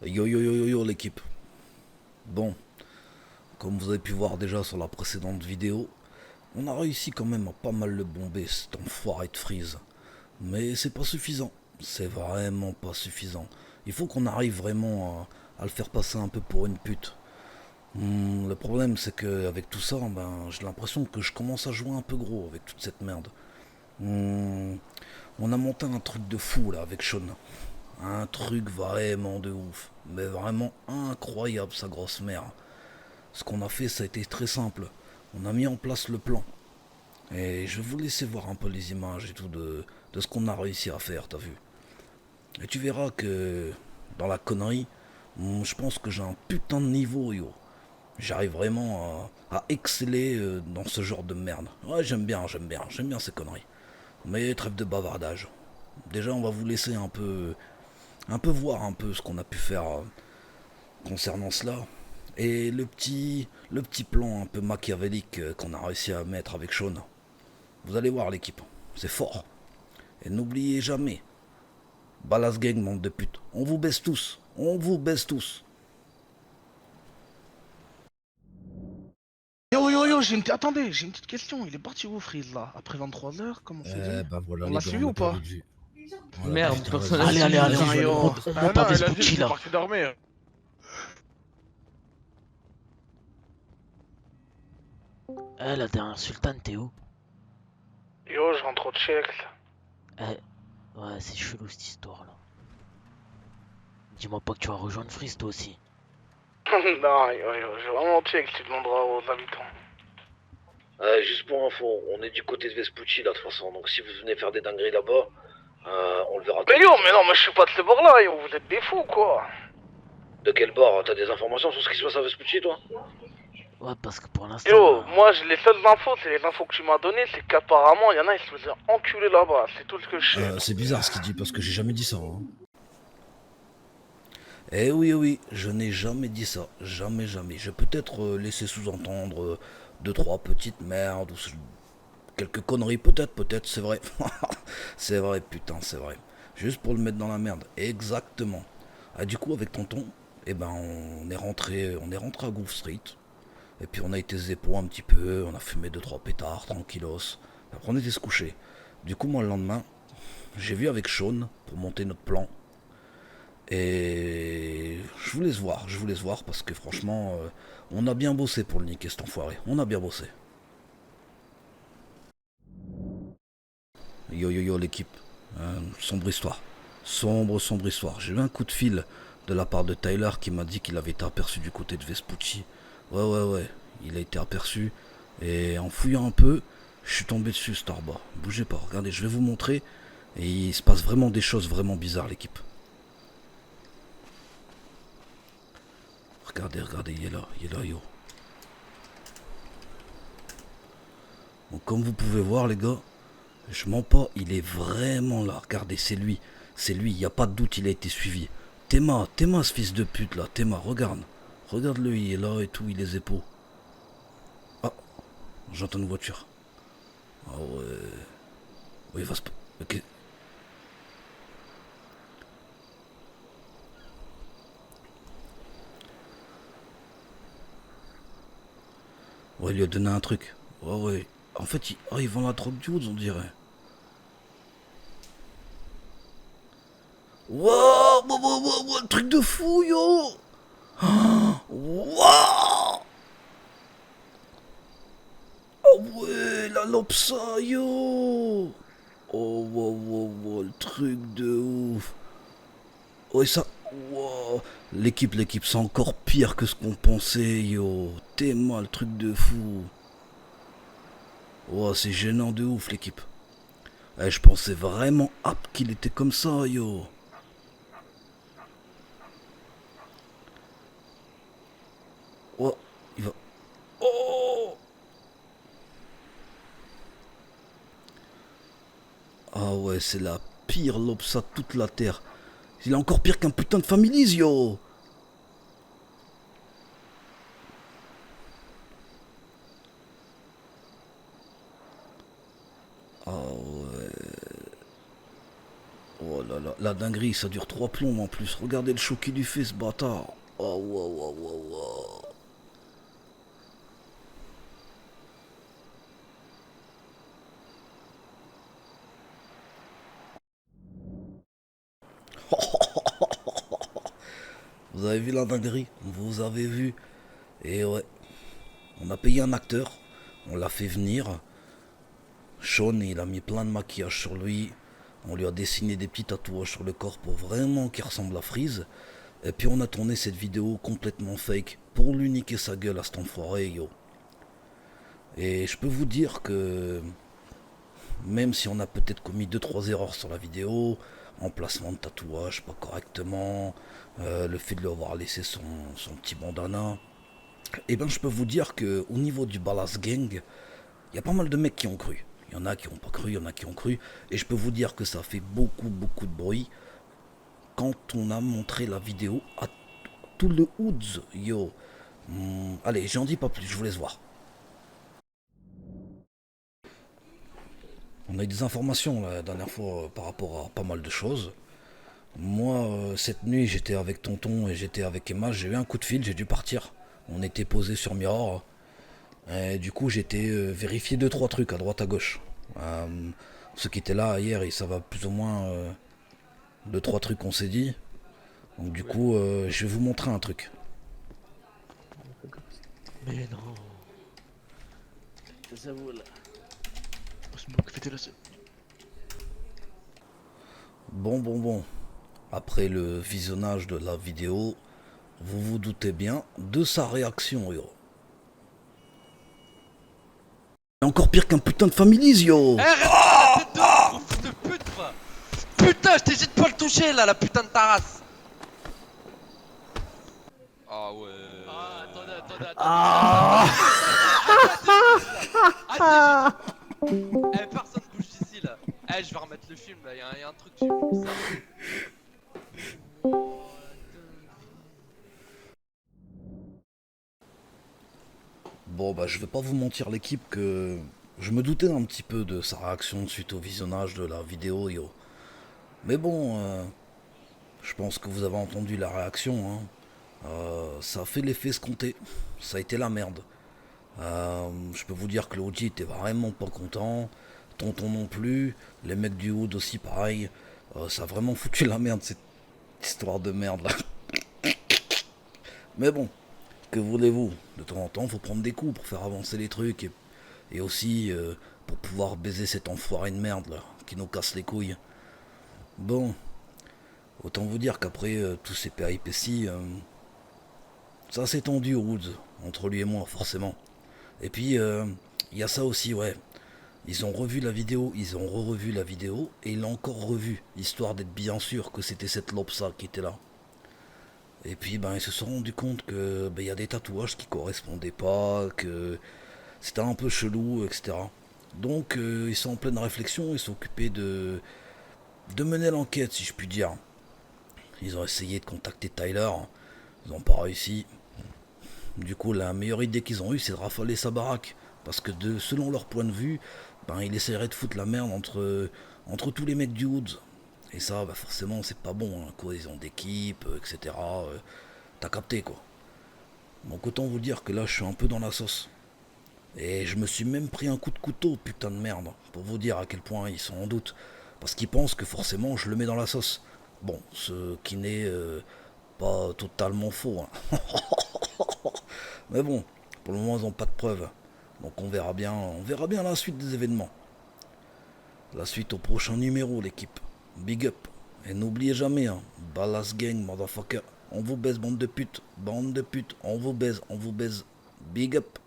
Yo yo yo yo yo l'équipe. Bon, comme vous avez pu voir déjà sur la précédente vidéo, on a réussi quand même à pas mal le bomber cet enfoiré de Freeze. Mais c'est pas suffisant. C'est vraiment pas suffisant. Il faut qu'on arrive vraiment à le faire passer un peu pour une pute. Le problème c'est que avec tout ça, j'ai l'impression que je commence à jouer un peu gros avec toute cette merde. Hmm, on a monté un truc de fou là avec Sean. Un truc vraiment de ouf. Mais vraiment incroyable sa grosse mère. Ce qu'on a fait, ça a été très simple. On a mis en place le plan. Et je vais vous laisser voir un peu les images et tout de ce qu'on a réussi à faire, t'as vu. Et tu verras que dans la connerie, je pense que j'ai un putain de niveau, yo. J'arrive vraiment à exceller dans ce genre de merde. Ouais, j'aime bien ces conneries. Mais trêve de bavardage. Déjà, on va vous laisser un peu voir un peu ce qu'on a pu faire concernant cela. Et le petit plan un peu machiavélique qu'on a réussi à mettre avec Sean. Vous allez voir l'équipe, c'est fort. Et n'oubliez jamais, Ballas Gang, monde de pute, on vous baisse tous, on vous baisse tous. Yo yo yo, attendez, j'ai une petite question. Il est parti où Freeze là? Après 23 heures, comme on faisait? Eh ben voilà On les l'a gars, suivi on l'a ou perdu pas? de vue. Voilà, Merde, putain, personne vas-y, n'a Allez, suivi. allez, Vas-y, putain, je vais aller yo. on Ah part non, elle a dit Vespucci j'étais là. parti dormir. Eh, la dernière sultane, t'es où? Yo, je rentre au check. Eh, ouais, c'est chelou cette histoire là. Dis-moi pas que tu vas rejoindre Freeze toi aussi. Non, yo, je vais vraiment check, tu demanderas aux habitants. juste pour info, on est du côté de Vespucci là de toute façon, donc si vous venez faire des dingueries là-bas, on le verra tout Mais de yo, suite. mais non, mais je suis pas de ce bord là, yo, vous êtes des fous quoi. De quel bord? T'as des informations sur ce qui se passe à Vespucci toi? Ouais, parce que pour l'instant, Yo, bah. moi, les seules infos, c'est les infos que tu m'as données, c'est qu'apparemment, il y en a, ils se faisaient enculer là-bas, c'est tout ce que je sais. C'est bizarre ce qu'il dit parce que j'ai jamais dit ça. Hein. Eh oui, oui, je n'ai jamais dit ça. Jamais, jamais. J'ai peut-être laissé sous-entendre deux, trois petites merdes ou quelques conneries. Peut-être, peut-être, c'est vrai. C'est vrai, putain, c'est vrai. Juste pour le mettre dans la merde. Exactement. Ah, du coup, avec tonton, eh ben, on est rentré à Groove Street. Et puis on a été zépo un petit peu, on a fumé deux, trois pétards, tranquillos. Après on était se coucher. Du coup, moi, le lendemain, j'ai vu avec Sean pour monter notre plan. Et je vous laisse voir parce que franchement, on a bien bossé pour le niquer cet enfoiré. On a bien bossé. Yo yo yo l'équipe. Sombre histoire. Sombre histoire. J'ai eu un coup de fil de la part de Tyler qui m'a dit qu'il avait été aperçu du côté de Vespucci. Ouais. Il a été aperçu. Et en fouillant un peu, je suis tombé dessus, Starba. Bougez pas, regardez, je vais vous montrer. Et il se passe vraiment des choses vraiment bizarres, l'équipe. Regardez, il est là, yo. Donc comme vous pouvez voir, les gars, je mens pas, il est vraiment là. Regardez, c'est lui, il n'y a pas de doute, il a été suivi. Théma, ce fils de pute là, Théma, regarde. Regarde-le, il est là et tout, il est épaules. Ah, j'entends une voiture. Ah ouais. Oui, il va se. Ok. Ouais, il lui a donné un truc. Ouais. En fait, il vend la drogue du on dirait. Wow, le truc de fou, yo. Wow. Oh ouais, la lopsa, yo. Le truc de ouf. Ouais, ça. Wow. L'équipe, c'est encore pire que ce qu'on pensait, yo. T'es mal, truc de fou. Oh, c'est gênant de ouf, l'équipe. Eh, je pensais vraiment qu'il était comme ça, yo. Oh, il va. Oh. Ah ouais, c'est la pire lopsa de toute la terre. Il est encore pire qu'un putain de families, yo. Ah ouais. Oh là là. la dinguerie, ça dure 3 plombs en plus. Regardez le show qu'il lui fait, ce bâtard. Oh, wow, wow, wow, wow. Vous avez vu la dinguerie? Vous avez vu? Et ouais, on a payé un acteur, on l'a fait venir. Sean, il a mis plein de maquillage sur lui. On lui a dessiné des petits tatouages sur le corps pour vraiment qu'il ressemble à Freeze. Et puis on a tourné cette vidéo complètement fake pour lui niquer sa gueule à cet enfoiré, yo. Et je peux vous dire que même si on a peut-être commis 2-3 erreurs sur la vidéo, emplacement de tatouage pas correctement, le fait de lui avoir laissé son petit bandana, et ben je peux vous dire que au niveau du Ballas Gang, il y a pas mal de mecs qui ont cru. Il y en a qui ont pas cru, il y en a qui ont cru, et je peux vous dire que ça fait beaucoup de bruit quand on a montré la vidéo à tout le Hoods, yo. Allez, j'en dis pas plus, je vous laisse voir. On a eu des informations la dernière fois par rapport à pas mal de choses. Moi, cette nuit, j'étais avec Tonton et j'étais avec Emma. J'ai eu un coup de fil, j'ai dû partir. On était posé sur Mirror. Et du coup, j'étais vérifier 2-3 trucs à droite à gauche. Ceux qui étaient là hier, ça va plus ou moins 2-3 trucs qu'on s'est dit. Donc du coup, je vais vous montrer un truc. Mais non. Ça vaut là. Bon. Après le visionnage de la vidéo, vous vous doutez bien de sa réaction, yo. C'est encore pire qu'un putain de families, yo. Arrête de ouf de pute, quoi. Putain, je t'ai dit de pas le toucher là, la putain de ta race. Ah ouais. Ah, attendez. Ah. Eh, personne bouge d'ici là. Eh, je vais remettre le film là, y'a un truc, j'ai vu ça. Bon, bah, je vais pas vous mentir, l'équipe, que je me doutais un petit peu de sa réaction suite au visionnage de la vidéo, yo. Mais bon, je pense que vous avez entendu la réaction, hein. Ça a fait l'effet escompté. Ça a été la merde. Je peux vous dire que le OG était vraiment pas content. Tonton non plus. Les mecs du Hood aussi, pareil. Ça a vraiment foutu la merde, cette histoire de merde là. Mais bon, que voulez-vous? De temps en temps, faut prendre des coups pour faire avancer les trucs. Et aussi pour pouvoir baiser cet enfoiré de merde là, qui nous casse les couilles. Bon, autant vous dire qu'après tous ces péripéties, ça s'est tendu au Woods, entre lui et moi, forcément. Et puis, il y a ça aussi, ouais. Ils ont revu la vidéo, ils ont revu la vidéo, et ils l'ont encore revu, histoire d'être bien sûr que c'était cette lopsa qui était là. Et puis, ben, ils se sont rendus compte que ben, y a des tatouages qui correspondaient pas, que c'était un peu chelou, etc. Donc, ils sont en pleine réflexion, ils sont occupés de mener l'enquête, si je puis dire. Ils ont essayé de contacter Tyler, ils n'ont pas réussi. Du coup, la meilleure idée qu'ils ont eue, c'est de rafaler sa baraque. Parce que selon leur point de vue, ben, il essaierait de foutre la merde entre tous les mecs du Woods. Et ça, bah forcément, c'est pas bon, hein. Cohésion d'équipe, etc. T'as capté, quoi. Donc autant vous dire que là, je suis un peu dans la sauce. Et je me suis même pris un coup de couteau, putain de merde. Pour vous dire à quel point ils sont en doute. Parce qu'ils pensent que forcément, je le mets dans la sauce. Bon, ce qui n'est pas totalement faux, hein. Mais bon, pour le moment, ils n'ont pas de preuves. Donc on verra bien la suite des événements. La suite au prochain numéro, l'équipe. Big up. Et n'oubliez jamais, hein, Ballas Gang, motherfucker. On vous baise, bande de putes. Bande de putes. On vous baise. Big up.